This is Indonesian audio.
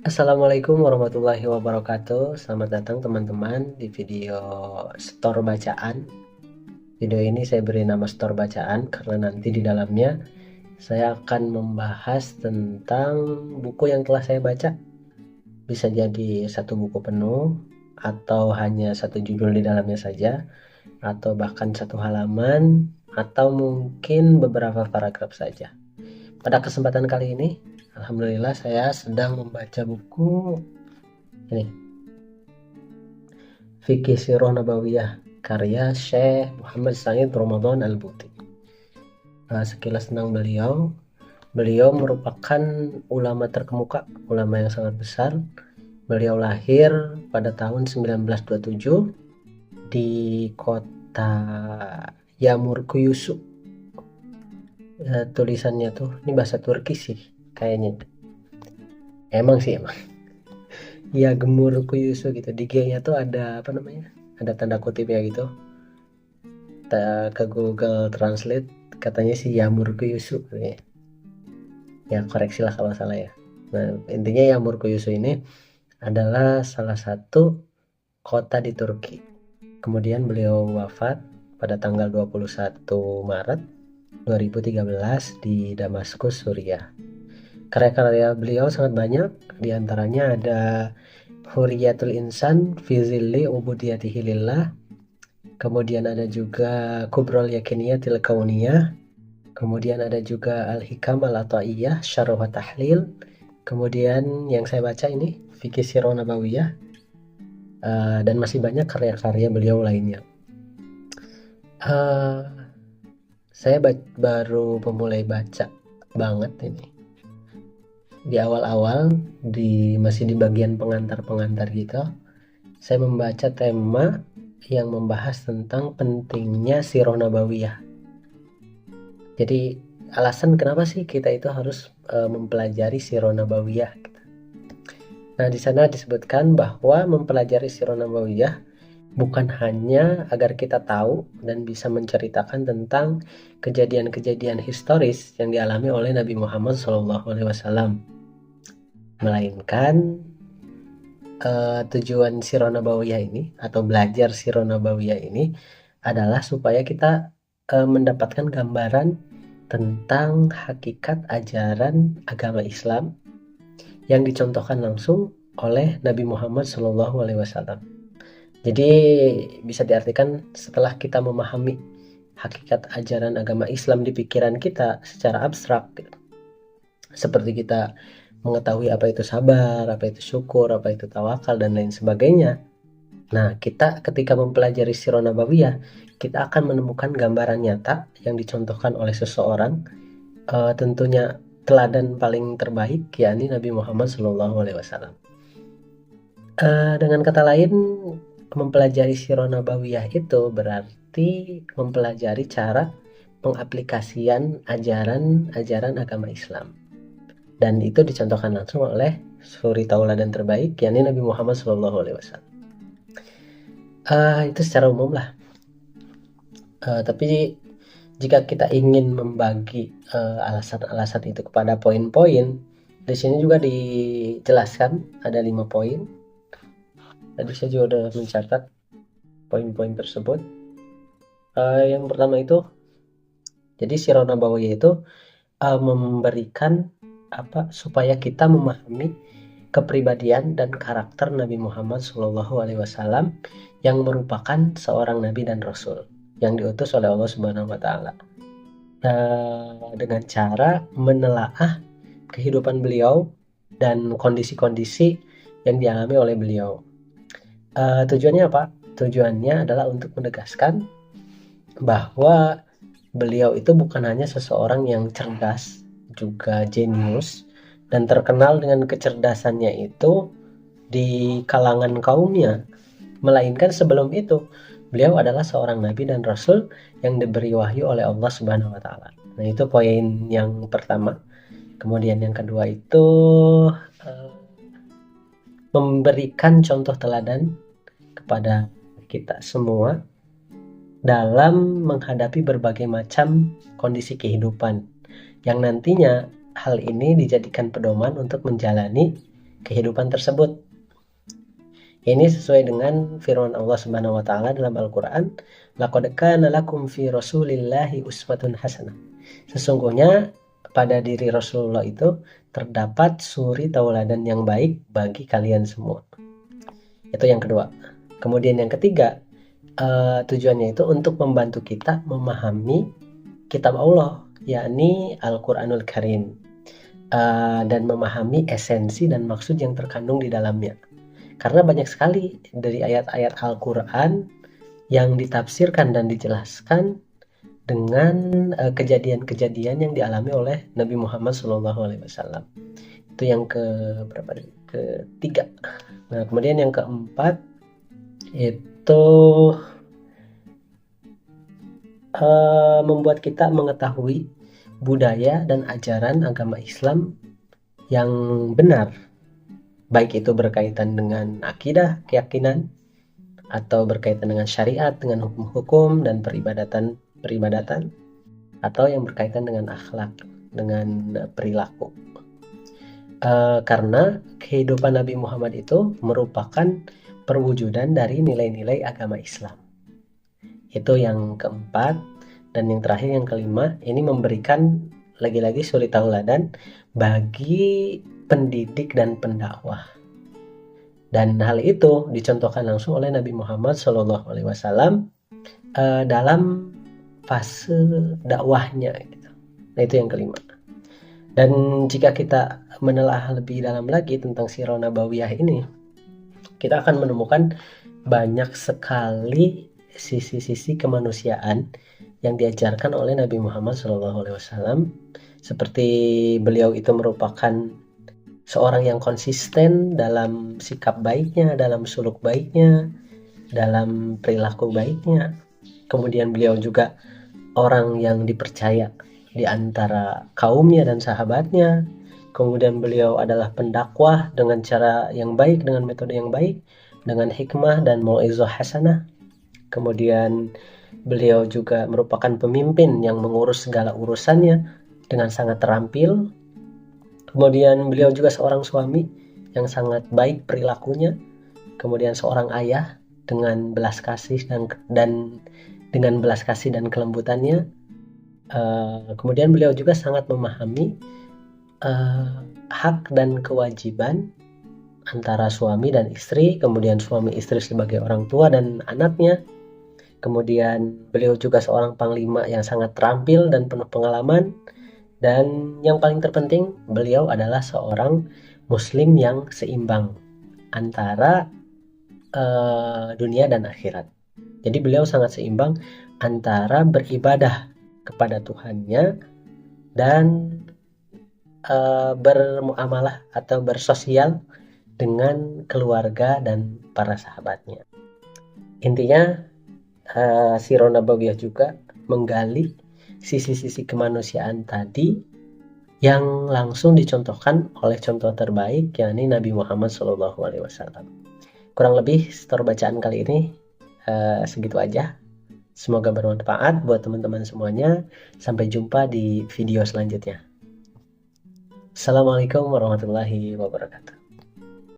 Assalamualaikum warahmatullahi wabarakatuh. Selamat datang teman-teman di video Store Bacaan. Video ini saya beri nama Store Bacaan karena nanti di dalamnya saya akan membahas tentang buku yang telah saya baca. Bisa jadi satu buku penuh, atau hanya satu judul di dalamnya saja, atau bahkan satu halaman, atau mungkin beberapa paragraf saja. Pada kesempatan kali ini, alhamdulillah saya sedang membaca buku ini, Fikih Sirah Nabawiyah, karya Syekh Muhammad Said Ramadan Al-Buti. Sekilas tentang beliau merupakan ulama terkemuka, ulama yang sangat besar. Beliau lahir pada tahun 1927 di kota Yamurkuyusu. Tulisannya tuh, ini bahasa Turki sih kayaknya. Emang ya, Gemurkuyusu gitu. Di G-nya tuh ada apa namanya? Ada tanda kutip ya gitu. Ke Google Translate katanya sih Yamurkuyusu. Ya koreksilah kalau salah ya. Nah, intinya Yamurkuyusu ini adalah salah satu kota di Turki. Kemudian beliau wafat pada tanggal 21 Maret 2013 di Damaskus, Suriah. Karya-karya beliau sangat banyak, diantaranya ada Huriyatul Insan fi Zilli Ubudiyatihi Lillah. Kemudian ada juga Kubrul Yakiniyatil Kauniyah. Kemudian ada juga Al-Hikam Al-Ataiyah Syarh wa Tahlil. Kemudian yang saya baca ini Fikih Sirah Nabawiyah, dan masih banyak karya-karya beliau lainnya. Saya baru memulai baca banget ini di awal-awal, masih di bagian pengantar-pengantar gitu. Saya membaca tema yang membahas tentang pentingnya Sirah Nabawiyah. Jadi alasan kenapa sih kita itu harus mempelajari Sirah Nabawiyah gitu. Nah, di sana disebutkan bahwa mempelajari Sirah Nabawiyah bukan hanya agar kita tahu dan bisa menceritakan tentang kejadian-kejadian historis yang dialami oleh Nabi Muhammad SAW, melainkan tujuan Sirah Nabawiyah ini atau belajar Sirah Nabawiyah ini adalah supaya kita mendapatkan gambaran tentang hakikat ajaran agama Islam yang dicontohkan langsung oleh Nabi Muhammad SAW. Jadi bisa diartikan setelah kita memahami hakikat ajaran agama Islam di pikiran kita secara abstrak, seperti kita mengetahui apa itu sabar, apa itu syukur, apa itu tawakal, dan lain sebagainya. Nah, kita ketika mempelajari Sirah Nabawiyah, kita akan menemukan gambaran nyata yang dicontohkan oleh seseorang, tentunya teladan paling terbaik, yakni Nabi Muhammad SAW. Dengan kata lain, mempelajari Sirah Nabawiyah itu berarti mempelajari cara pengaplikasian ajaran agama Islam. Dan itu dicontohkan langsung oleh suri tauladan terbaik, yakni Nabi Muhammad SAW. Itu secara umum lah. Tapi jika kita ingin membagi alasan-alasan itu kepada poin-poin, di sini juga dijelaskan ada 5 poin. Tadi saya juga sudah mencatat poin-poin tersebut. Yang pertama itu, jadi Sirah Nabawiyah itu memberikan supaya kita memahami kepribadian dan karakter Nabi Muhammad SAW yang merupakan seorang Nabi dan Rasul yang diutus oleh Allah Subhanahu Wa Taala, dengan cara menelaah kehidupan beliau dan kondisi-kondisi yang dialami oleh beliau. Tujuannya apa? Tujuannya adalah untuk menegaskan bahwa beliau itu bukan hanya seseorang yang cerdas, juga jenius, dan terkenal dengan kecerdasannya itu di kalangan kaumnya, melainkan sebelum itu beliau adalah seorang nabi dan rasul yang diberi wahyu oleh Allah Subhanahu Wa Taala. Nah, itu poin yang pertama. Kemudian yang kedua itu memberikan contoh teladan kepada kita semua dalam menghadapi berbagai macam kondisi kehidupan, yang nantinya hal ini dijadikan pedoman untuk menjalani kehidupan tersebut. Ini sesuai dengan firman Allah Subhanahu wa taala dalam Al-Qur'an, laqad kana lakum fi Rasulillahi uswatun hasanah. Sesungguhnya pada diri Rasulullah itu terdapat suri tauladan yang baik bagi kalian semua. Itu yang kedua. Kemudian yang ketiga, tujuannya itu untuk membantu kita memahami kitab Allah, yakni Al-Qur'anul Karim, dan memahami esensi dan maksud yang terkandung di dalamnya. Karena banyak sekali dari ayat-ayat Al-Quran yang ditafsirkan dan dijelaskan dengan kejadian-kejadian yang dialami oleh Nabi Muhammad SAW. Itu yang ketiga. Nah, kemudian yang keempat itu membuat kita mengetahui budaya dan ajaran agama Islam yang benar, baik itu berkaitan dengan akidah, keyakinan, atau berkaitan dengan syariat, dengan hukum-hukum dan peribadatan, atau yang berkaitan dengan akhlak, dengan perilaku. Karena kehidupan Nabi Muhammad itu merupakan perwujudan dari nilai-nilai agama Islam. Itu yang keempat. Dan yang terakhir, yang kelima, ini memberikan lagi-lagi suri tauladan bagi pendidik dan pendakwah. Dan hal itu dicontohkan langsung oleh Nabi Muhammad SAW dalam fase dakwahnya gitu. Nah, itu yang kelima. Dan jika kita menelaah lebih dalam lagi tentang Sirah Nabawiyah ini, kita akan menemukan banyak sekali sisi-sisi kemanusiaan yang diajarkan oleh Nabi Muhammad SAW. Seperti beliau itu merupakan seorang yang konsisten dalam sikap baiknya, dalam suluk baiknya, dalam perilaku baiknya. Kemudian beliau juga orang yang dipercaya di antara kaumnya dan sahabatnya. Kemudian beliau adalah pendakwah dengan cara yang baik, dengan metode yang baik, dengan hikmah dan mau'izah hasanah. Kemudian beliau juga merupakan pemimpin yang mengurus segala urusannya dengan sangat terampil. Kemudian beliau juga seorang suami yang sangat baik perilakunya. Kemudian seorang ayah dengan belas kasih dan dengan belas kasih dan kelembutannya. Kemudian beliau juga sangat memahami hak dan kewajiban antara suami dan istri. Kemudian suami istri sebagai orang tua dan anaknya. Kemudian beliau juga seorang panglima yang sangat terampil dan penuh pengalaman. Dan yang paling terpenting, beliau adalah seorang muslim yang seimbang antara dunia dan akhirat. Jadi beliau sangat seimbang antara beribadah kepada Tuhannya dan bermuamalah atau bersosial dengan keluarga dan para sahabatnya. Intinya, Sirah Nabawiyah juga menggali sisi-sisi kemanusiaan tadi yang langsung dicontohkan oleh contoh terbaik, yakni Nabi Muhammad SAW. Kurang lebih setor bacaan kali ini segitu aja. Semoga bermanfaat buat teman-teman semuanya. Sampai jumpa di video selanjutnya. Assalamualaikum warahmatullahi wabarakatuh.